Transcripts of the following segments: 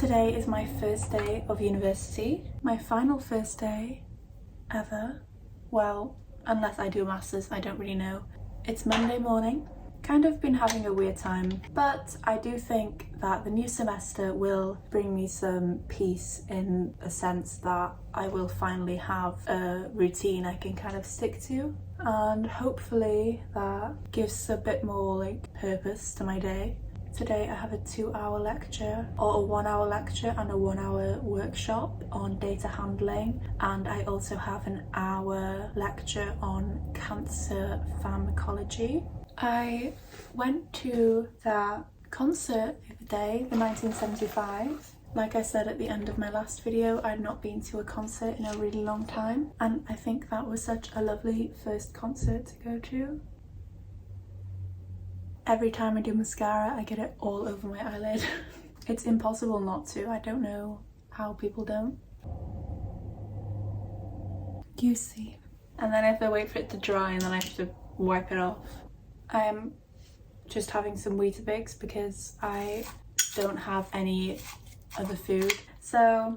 Today is my first day of university, my final first day ever. Well, unless I do a master's, I don't really know. It's Monday morning. Kind of been having a weird time, but I do think that the new semester will bring me some peace in a sense that I will finally have a routine I can kind of stick to, and hopefully that gives a bit more like purpose to my day. Today I have a 2-hour lecture, or a 1-hour lecture and a 1-hour workshop on data handling, and I also have an hour lecture on cancer pharmacology. I went to that concert the other day, the 1975. Like I said at the end of my last video, I'd not been to a concert in a really long time, and I think that was such a lovely first concert to go to. Every time I do mascara, I get it all over my eyelid. It's impossible not to. I don't know how people don't. You see. And then I have to wait for it to dry and then I have to wipe it off. I am just having some Weetabix because I don't have any other food. So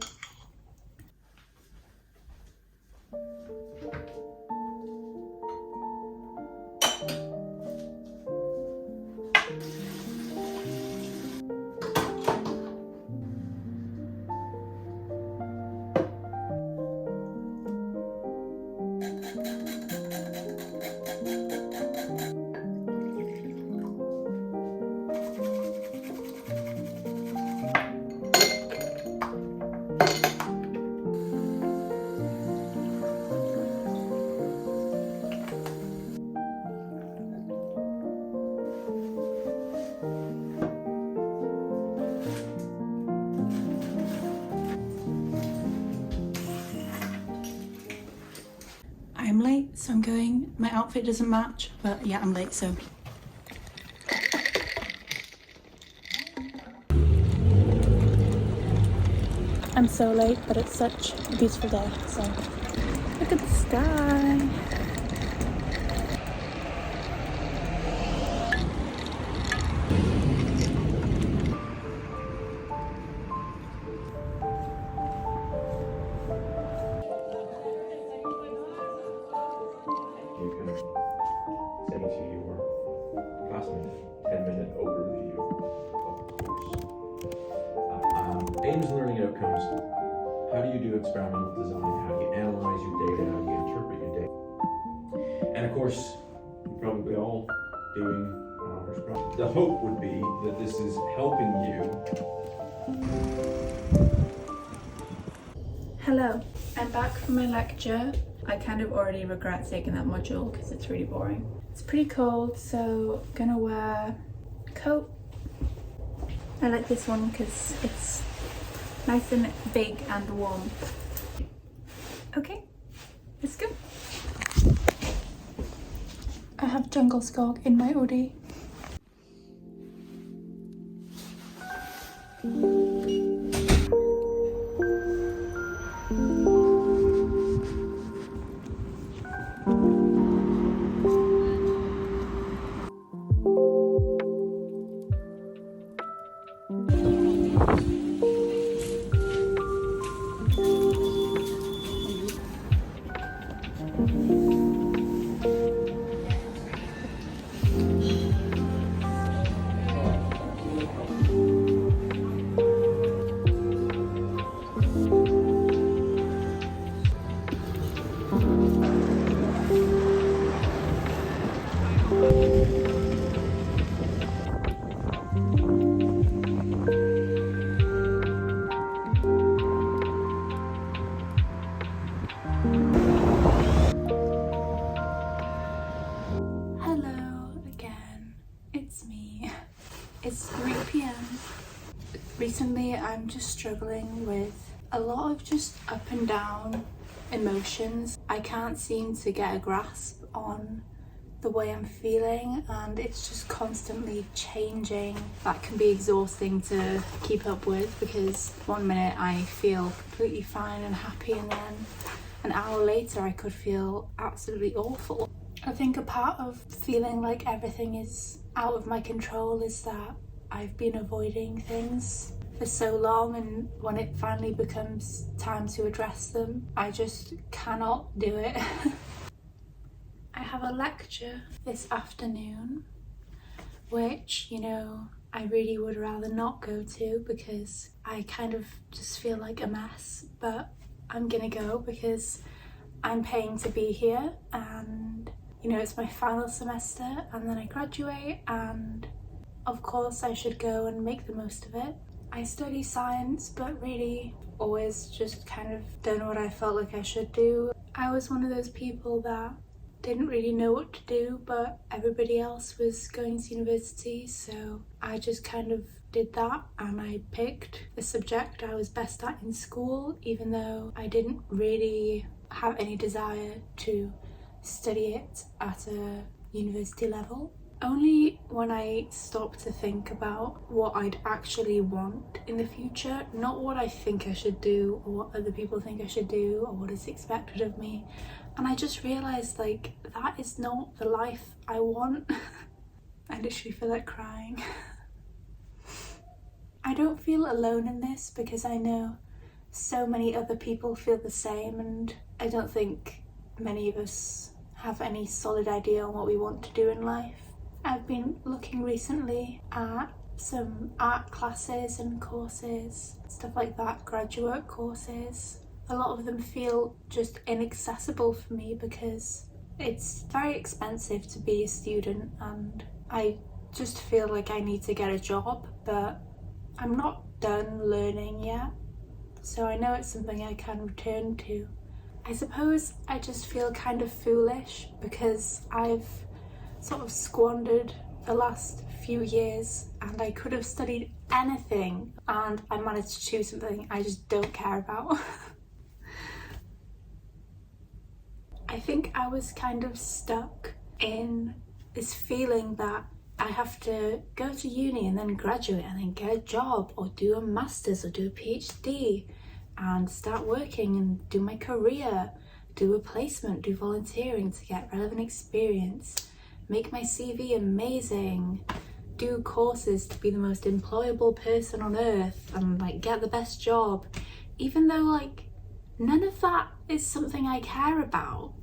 I'm late, so I'm going. My outfit doesn't match, but yeah, I'm late, so. I'm so late, but it's such a beautiful day, so. Look at the sky. You can say to your classmate 10-minute overview of the course. Aims and learning outcomes. How do you do experimental design? How do you analyze your data? How do you interpret your data? And of course, you're probably all doing honors projects. The hope would be that this is helping you. Hello, I'm back from my lecture. I kind of already regret taking that module because it's really boring. It's pretty cold, so I'm gonna wear a coat. I like this one because it's nice and big and warm. Okay, let's go. I have jungle skog in my hoodie. It's 3 p.m. Recently I'm just struggling with a lot of just up and down emotions. I can't seem to get a grasp on the way I'm feeling, and it's just constantly changing. That can be exhausting to keep up with, because one minute I feel completely fine and happy, and then an hour later I could feel absolutely awful. I think a part of feeling like everything is out of my control is that I've been avoiding things for so long, and when it finally becomes time to address them, I just cannot do it. I have a lecture this afternoon, which, you know, I really would rather not go to because I kind of just feel like a mess, but I'm gonna go because I'm paying to be here, and you know, it's my final semester and then I graduate, and of course I should go and make the most of it. I study science, but really always just kind of done what I felt like I should do. I was one of those people that didn't really know what to do, but everybody else was going to university, so I just kind of did that, and I picked the subject I was best at in school, even though I didn't really have any desire to study it at a university level. Only when I stopped to think about what I'd actually want in the future, not what I think I should do or what other people think I should do or what is expected of me, and I just realised, like, that is not the life I want. I literally feel like crying. I don't feel alone in this because I know so many other people feel the same, and I don't think many of us have any solid idea on what we want to do in life. I've been looking recently at some art classes and courses, stuff like that, graduate courses. A lot of them feel just inaccessible for me because it's very expensive to be a student, and I just feel like I need to get a job, but I'm not done learning yet, so I know it's something I can return to. I suppose I just feel kind of foolish because I've sort of squandered the last few years and I could have studied anything, and I managed to choose something I just don't care about. I think I was kind of stuck in this feeling that I have to go to uni and then graduate and then get a job or do a master's or do a PhD and start working and do my career, do a placement, do volunteering to get relevant experience, make my CV amazing, do courses to be the most employable person on earth and like get the best job, even though like none of that is something I care about.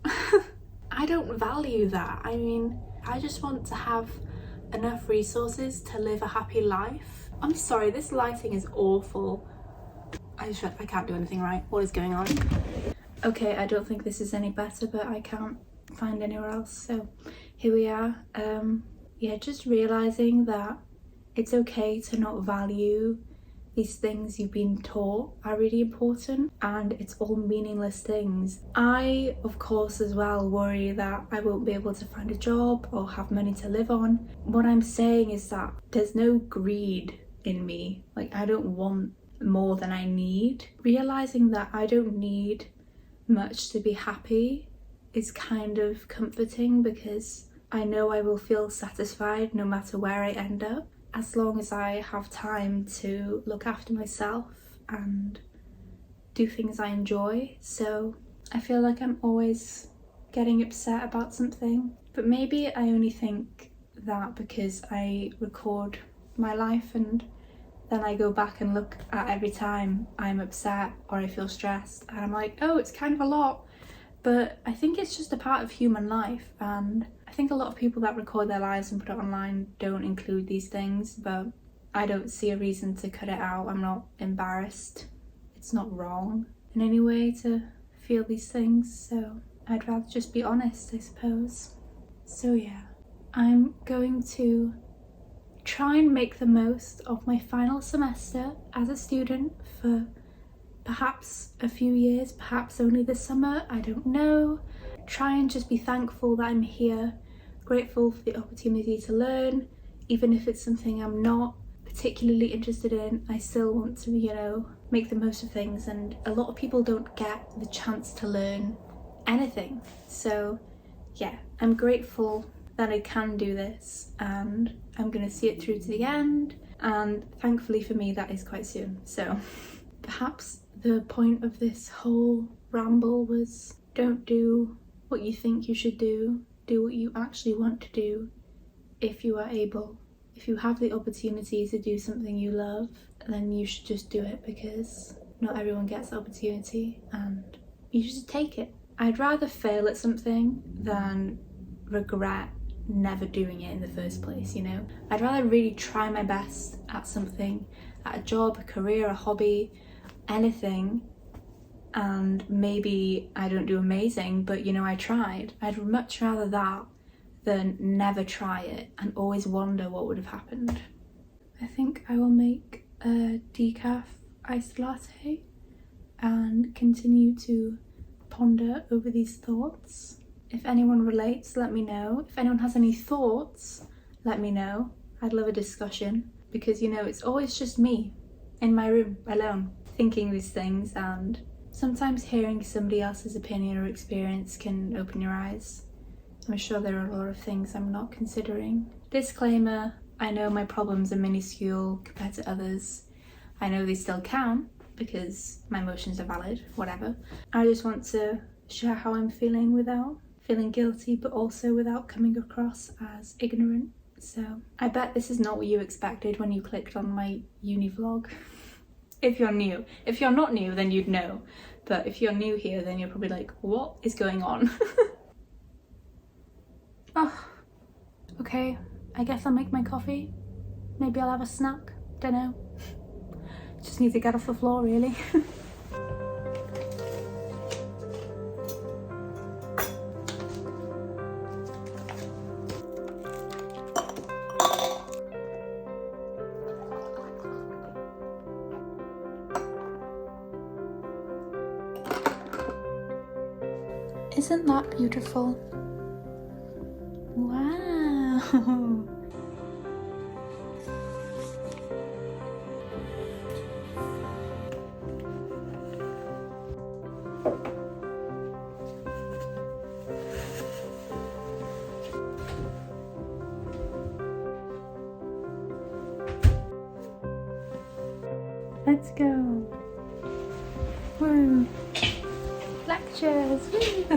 I don't value that. I mean, I just want to have enough resources to live a happy life. I'm sorry, this lighting is awful. I can't do anything right. What is going on? Okay, I don't think this is any better, but I can't find anywhere else, so here we are. Yeah, just realising that it's okay to not value these things you've been taught are really important, and it's all meaningless things. I, of course, as well worry that I won't be able to find a job or have money to live on. What I'm saying is that there's no greed in me. Like, I don't want more than I need. Realising that I don't need much to be happy is kind of comforting because I know I will feel satisfied no matter where I end up, as long as I have time to look after myself and do things I enjoy. So I feel like I'm always getting upset about something, but maybe I only think that because I record my life and then I go back and look at every time I'm upset or I feel stressed and I'm like, oh, it's kind of a lot. But I think it's just a part of human life, and I think a lot of people that record their lives and put it online don't include these things, but I don't see a reason to cut it out. I'm not embarrassed. It's not wrong in any way to feel these things, so I'd rather just be honest, I suppose. So yeah, I'm going to try and make the most of my final semester as a student for perhaps a few years, perhaps only this summer, I don't know. Try and just be thankful that I'm here, grateful for the opportunity to learn, even if it's something I'm not particularly interested in. I still want to, you know, make the most of things, and a lot of people don't get the chance to learn anything. So yeah, I'm grateful that I can do this, and I'm gonna see it through to the end, and thankfully for me that is quite soon. So perhaps the point of this whole ramble was, don't do what you think you should do what you actually want to do if you are able, if you have the opportunity to do something you love, then you should just do it, because not everyone gets the opportunity and you should take it. I'd rather fail at something than regret never doing it in the first place, you know? I'd rather really try my best at something, at a job, a career, a hobby, anything, and maybe I don't do amazing, but you know, I tried. I'd much rather that than never try it and always wonder what would have happened. I think I will make a decaf iced latte and continue to ponder over these thoughts. If anyone relates, let me know. If anyone has any thoughts, let me know. I'd love a discussion, because you know, it's always just me in my room alone thinking these things, and sometimes hearing somebody else's opinion or experience can open your eyes. I'm sure there are a lot of things I'm not considering. Disclaimer, I know my problems are minuscule compared to others. I know they still count because my emotions are valid, whatever. I just want to share how I'm feeling without feeling guilty, but also without coming across as ignorant. So I bet this is not what you expected when you clicked on my uni vlog. If you're new. If you're not new, then you'd know. But if you're new here, then you're probably like, what is going on? Oh, okay, I guess I'll make my coffee. Maybe I'll have a snack, don't know. Just need to get off the floor, really. Isn't that beautiful? Wow. Let's go. Woo. Lectures. Woo.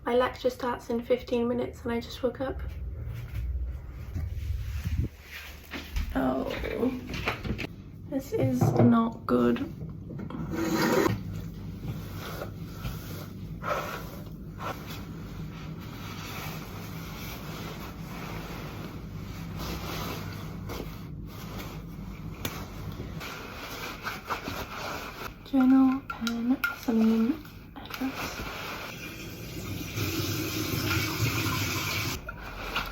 My lecture starts in 15 minutes and I just woke up. Oh, this is not good. Journal, pen, saline, address.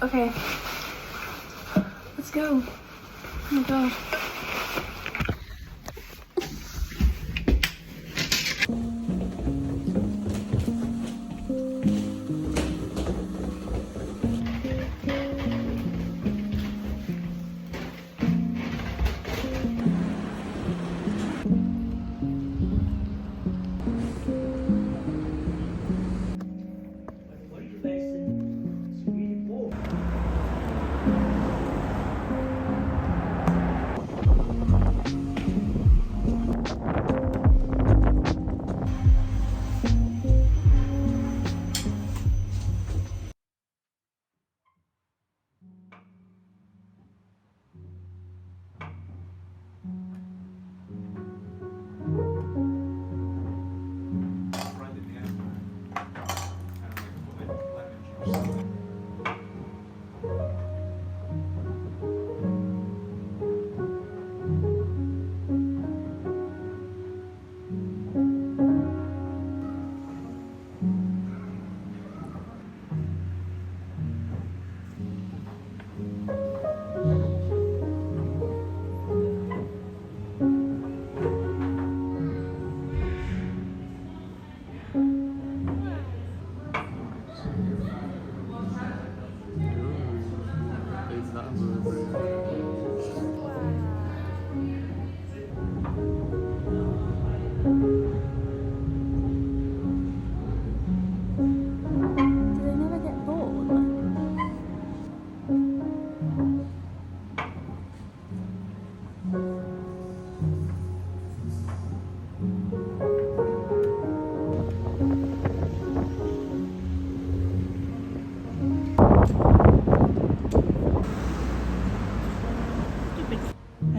Okay, let's go. Oh my god.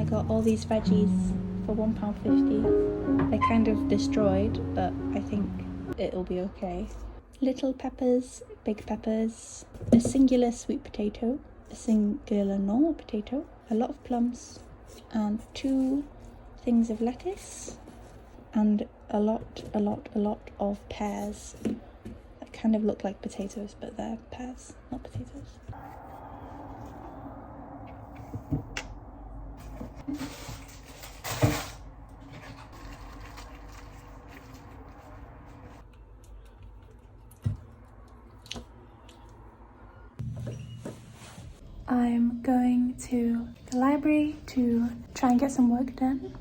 I got all these veggies for £1.50. They're kind of destroyed, but I think it'll be okay. Little peppers, big peppers, a singular sweet potato, a singular normal potato, a lot of plums, and 2 things of lettuce, and a lot of pears that kind of look like potatoes, but they're pears, not potatoes. I'm going to the library to try and get some work done.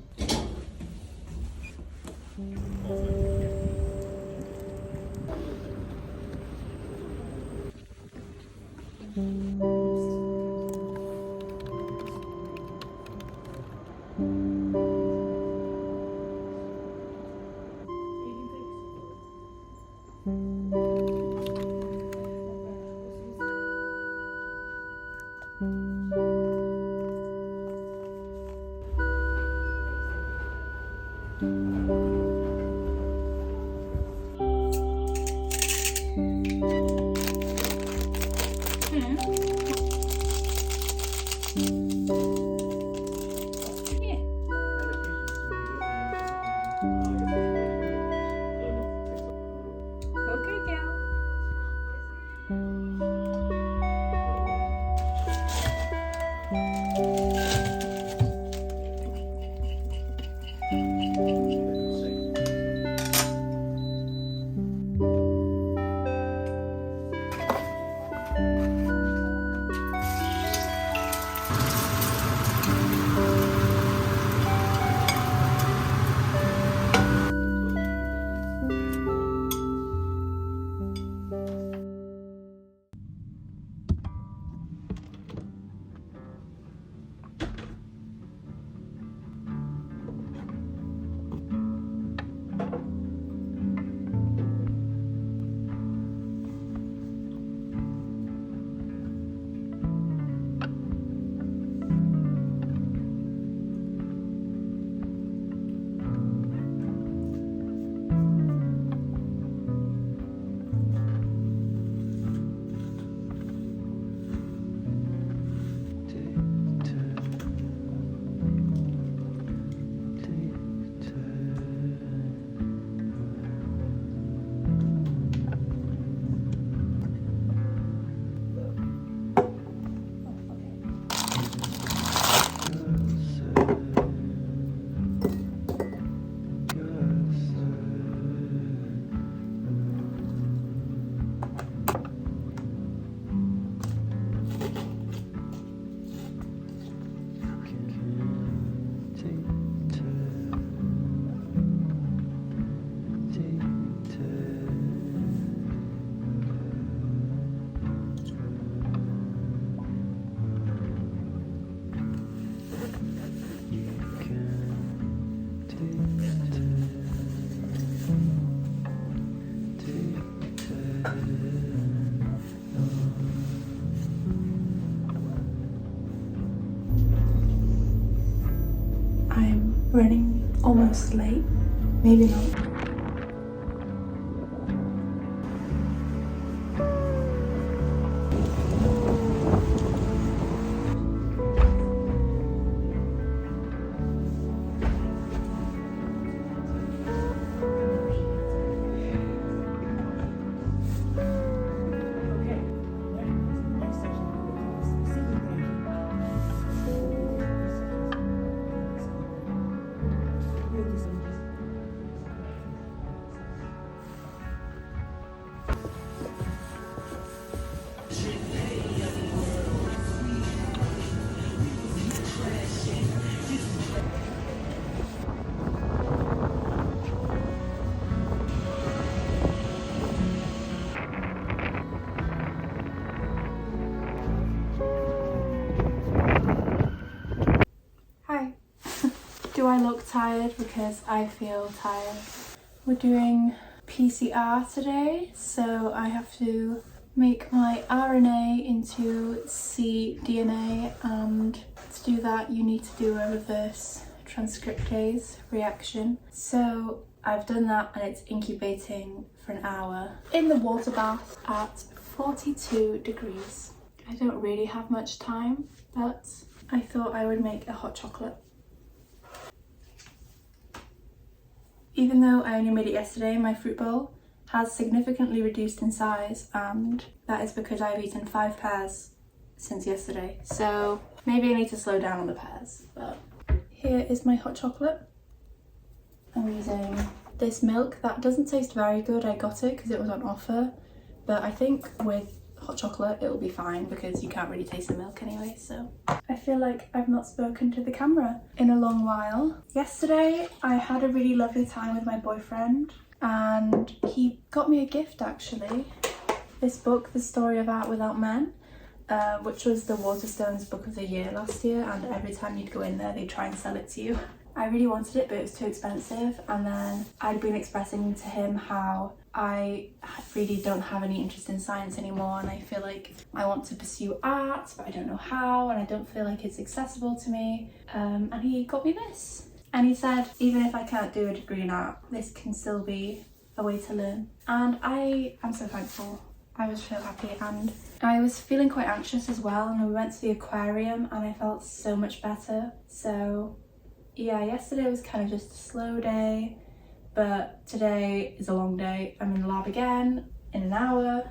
Running almost late, maybe not. Do I look tired? Because I feel tired. We're doing PCR today, so I have to make my RNA into cDNA and To do that, you need to do a reverse transcriptase reaction. So I've done that and it's incubating for an hour in the water bath at 42 degrees. I don't really have much time, but I thought I would make a hot chocolate. Even though I only made it yesterday, my fruit bowl has significantly reduced in size, and that is because I've eaten 5 pears since yesterday. So maybe I need to slow down on the pears, but here is my hot chocolate. I'm using this milk that doesn't taste very good. I got it because it was on offer, but I think with hot chocolate it will be fine because you can't really taste the milk anyway. So I feel like I've not spoken to the camera in a long while. Yesterday I had a really lovely time with my boyfriend and he got me a gift actually. This book, The Story of Art Without Men, which was the Waterstones book of the year last year, and every time you'd go in there they'd try and sell it to you. I really wanted it but it was too expensive, and then I'd been expressing to him how I really don't have any interest in science anymore and I feel like I want to pursue art but I don't know how and I don't feel like it's accessible to me, and he got me this. And he said even if I can't do a degree in art, this can still be a way to learn, and I am so thankful. I was so happy, and I was feeling quite anxious as well, and we went to the aquarium and I felt so much better. So yeah, yesterday was kind of just a slow day, but today is a long day. I'm in the lab again in an hour.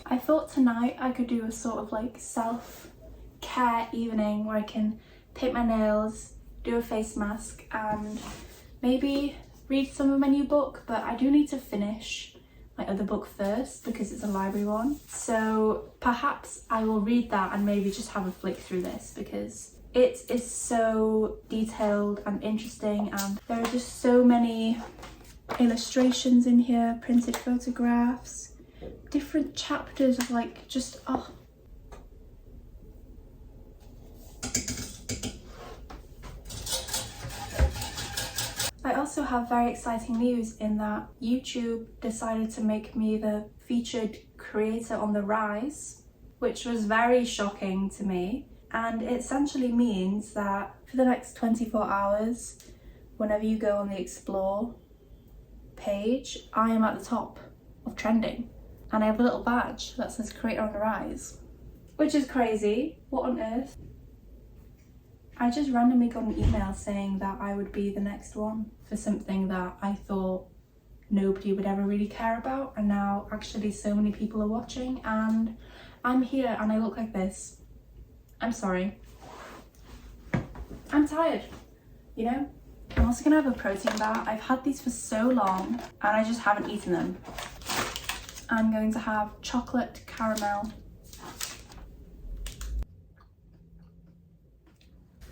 I thought tonight I could do a sort of like self-care evening where I can paint my nails, do a face mask, and maybe read some of my new book, but I do need to finish my other book first because it's a library one. So perhaps I will read that and maybe just have a flick through this because it is so detailed and interesting, and there are just so many illustrations in here, printed photographs, different chapters of like just I also have very exciting news in that YouTube decided to make me the featured creator on the Rise, which was very shocking to me. And it essentially means that for the next 24 hours, whenever you go on the Explore page, I am at the top of trending. And I have a little badge that says Creator on the Rise, which is crazy. What on earth? I just randomly got an email saying that I would be the next one for something that I thought nobody would ever really care about, and now actually so many people are watching, and I'm here and I look like this. I'm sorry. I'm tired, you know? I'm also gonna have a protein bar. I've had these for so long and I just haven't eaten them. I'm going to have chocolate caramel.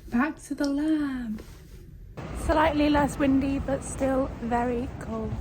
Back to the lab. Slightly less windy, but still very cold.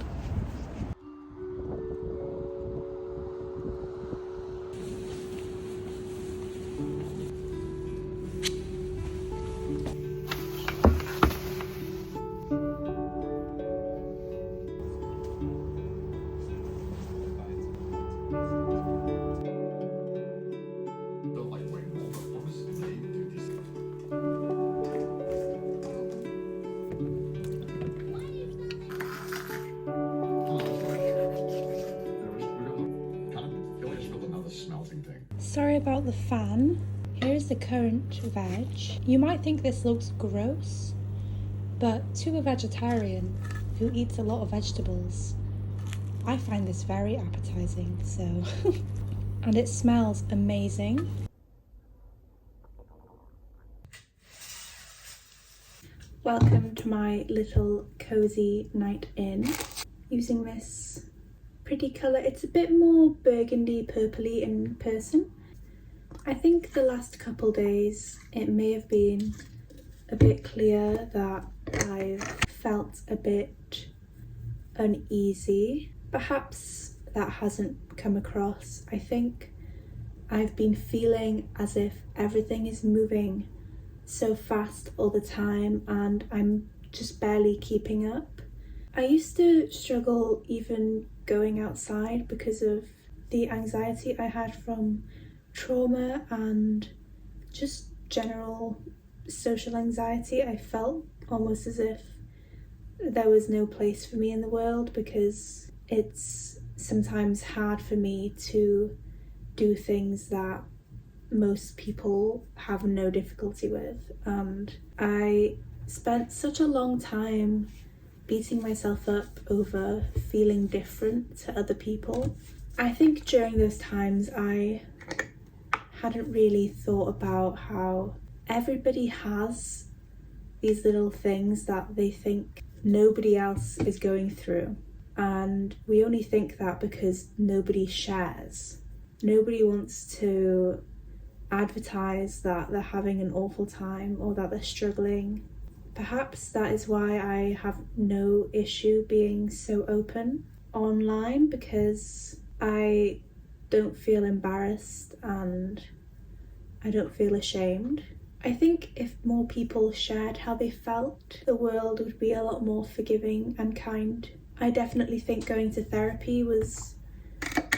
Sorry about the fan. Here's the current veg. You might think this looks gross, but to a vegetarian who eats a lot of vegetables, I find this very appetizing, so. And it smells amazing. Welcome to my little cozy night in. Using this pretty colour. It's a bit more burgundy purpley in person. I think the last couple days it may have been a bit clear that I've felt a bit uneasy. Perhaps that hasn't come across. I think I've been feeling as if everything is moving so fast all the time and I'm just barely keeping up. I used to struggle even going outside because of the anxiety I had from trauma and just general social anxiety, I felt almost as if there was no place for me in the world, because it's sometimes hard for me to do things that most people have no difficulty with. And I spent such a long time beating myself up over feeling different to other people. I think during those times I hadn't really thought about how everybody has these little things that they think nobody else is going through, and we only think that because nobody shares. Nobody wants to advertise that they're having an awful time or that they're struggling. Perhaps that is why I have no issue being so open online, because I don't feel embarrassed and I don't feel ashamed. I think if more people shared how they felt, the world would be a lot more forgiving and kind. I definitely think going to therapy was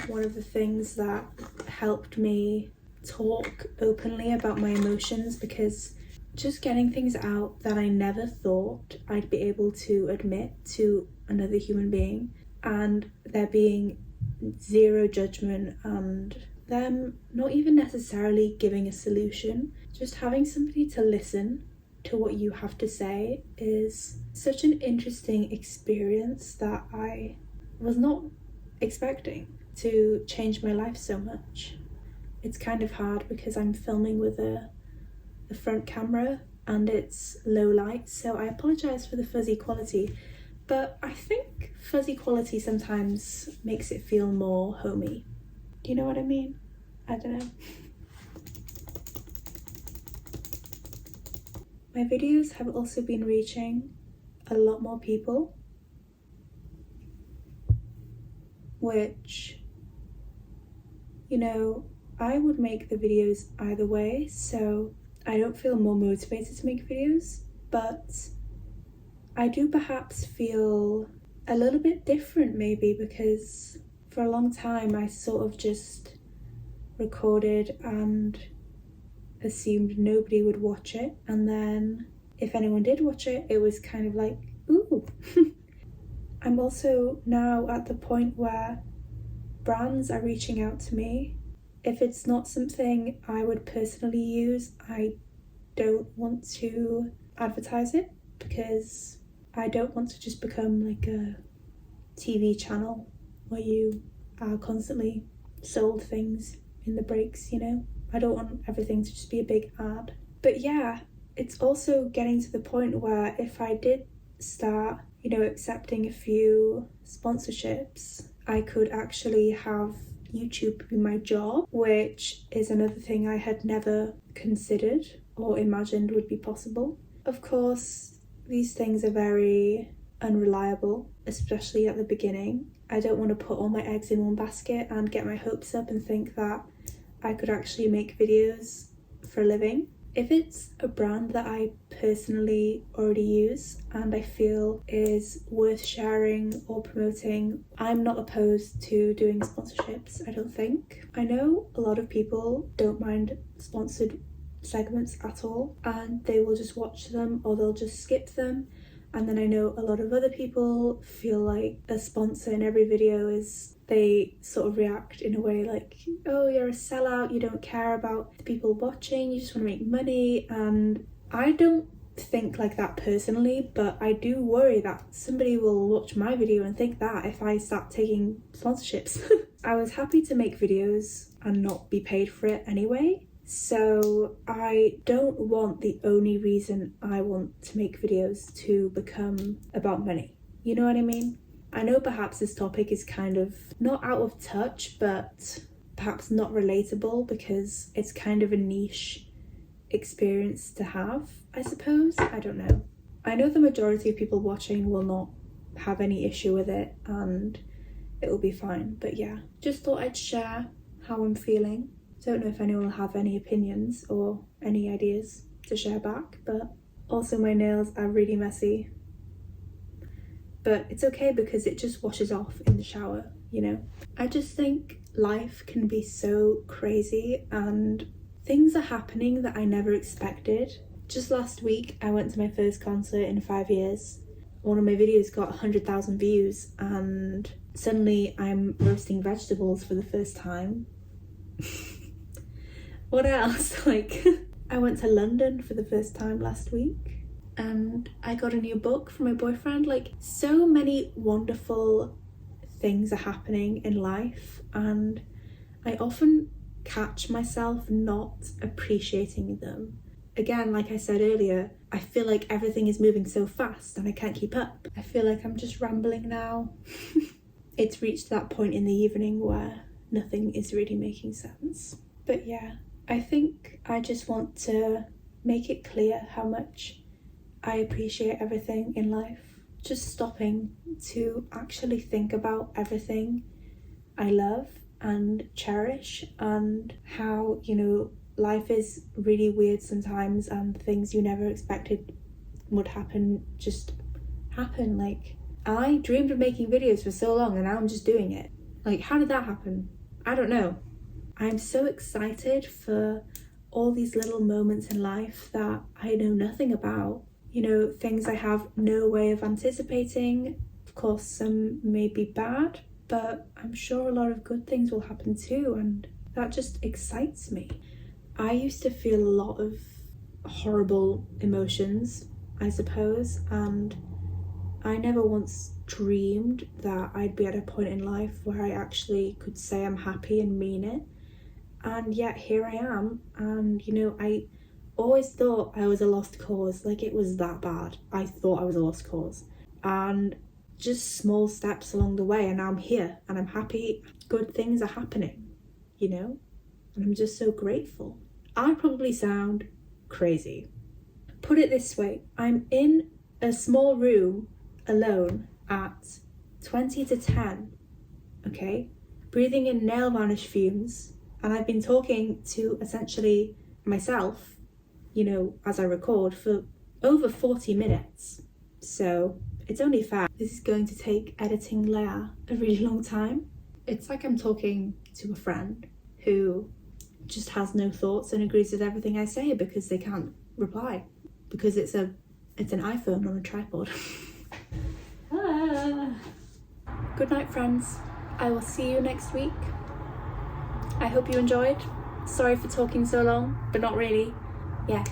one of the things that helped me talk openly about my emotions, because just getting things out that I never thought I'd be able to admit to another human being, and there being zero judgment and them not even necessarily giving a solution, just having somebody to listen to what you have to say is such an interesting experience that I was not expecting to change my life so much. It's kind of hard because I'm filming with the front camera and it's low light, so I apologise for the fuzzy quality, but I think fuzzy quality sometimes makes it feel more homey. Do you know what I mean? I don't know. My videos have also been reaching a lot more people, which, you know, I would make the videos either way, so I don't feel more motivated to make videos, but I do perhaps feel a little bit different maybe, because for a long time I sort of just recorded and assumed nobody would watch it, and then if anyone did watch it, it was kind of like, ooh. I'm also now at the point where brands are reaching out to me. If it's not something I would personally use, I don't want to advertise it, because I don't want to just become like a TV channel where you are constantly sold things in the breaks, you know? I don't want everything to just be a big ad. But yeah, it's also getting to the point where if I did start, you know, accepting a few sponsorships, I could actually have YouTube be my job, which is another thing I had never considered or imagined would be possible. Of course, these things are very unreliable, especially at the beginning. I don't want to put all my eggs in one basket and get my hopes up and think that I could actually make videos for a living. If it's a brand that I personally already use and I feel is worth sharing or promoting, I'm not opposed to doing sponsorships, I don't think. I know a lot of people don't mind sponsored segments at all, and they will just watch them or they'll just skip them. And then I know a lot of other people feel like a sponsor in every video is, they sort of react in a way like, oh, you're a sellout, you don't care about the people watching, you just want to make money. And I don't think like that personally, but I do worry that somebody will watch my video and think that if I start taking sponsorships. I was happy to make videos and not be paid for it anyway. So I don't want the only reason I want to make videos to become about money. You know what I mean? I know perhaps this topic is kind of not out of touch, but perhaps not relatable because it's kind of a niche experience to have, I suppose. I don't know. I know the majority of people watching will not have any issue with it and it will be fine. But yeah, just thought I'd share how I'm feeling. Don't know if anyone will have any opinions or any ideas to share back, but also my nails are really messy. But it's okay because it just washes off in the shower, you know? I just think life can be so crazy and things are happening that I never expected. Just last week I went to my first concert in 5 years. One of my videos got 100,000 views and suddenly I'm roasting vegetables for the first time. What else? Like, I went to London for the first time last week and I got a new book from my boyfriend. Like, so many wonderful things are happening in life and I often catch myself not appreciating them. Again, like I said earlier, I feel like everything is moving so fast and I can't keep up. I feel like I'm just rambling now. It's reached that point in the evening where nothing is really making sense. But yeah, I think I just want to make it clear how much I appreciate everything in life. Just stopping to actually think about everything I love and cherish and how, you know, life is really weird sometimes and things you never expected would happen just happen. Like, I dreamed of making videos for so long and now I'm just doing it. Like, how did that happen? I don't know. I'm so excited for all these little moments in life that I know nothing about. You know, things I have no way of anticipating. Of course, some may be bad, but I'm sure a lot of good things will happen too, and that just excites me. I used to feel a lot of horrible emotions, I suppose, and I never once dreamed that I'd be at a point in life where I actually could say I'm happy and mean it. And yet here I am, and you know, I always thought I was a lost cause. Like, it was that bad. I thought I was a lost cause. And just small steps along the way, and now I'm here and I'm happy. Good things are happening, you know? And I'm just so grateful. I probably sound crazy. Put it this way, I'm in a small room alone at 20 to 10, okay? Breathing in nail varnish fumes, and I've been talking to essentially myself, you know, as I record, for over 40 minutes. So it's only fair. This is going to take editing Leia a really long time. It's like I'm talking to a friend who just has no thoughts and agrees with everything I say because they can't reply because it's an iPhone on a tripod. Good night, friends. I will see you next week. I hope you enjoyed. Sorry for talking so long, but not really. Yeah.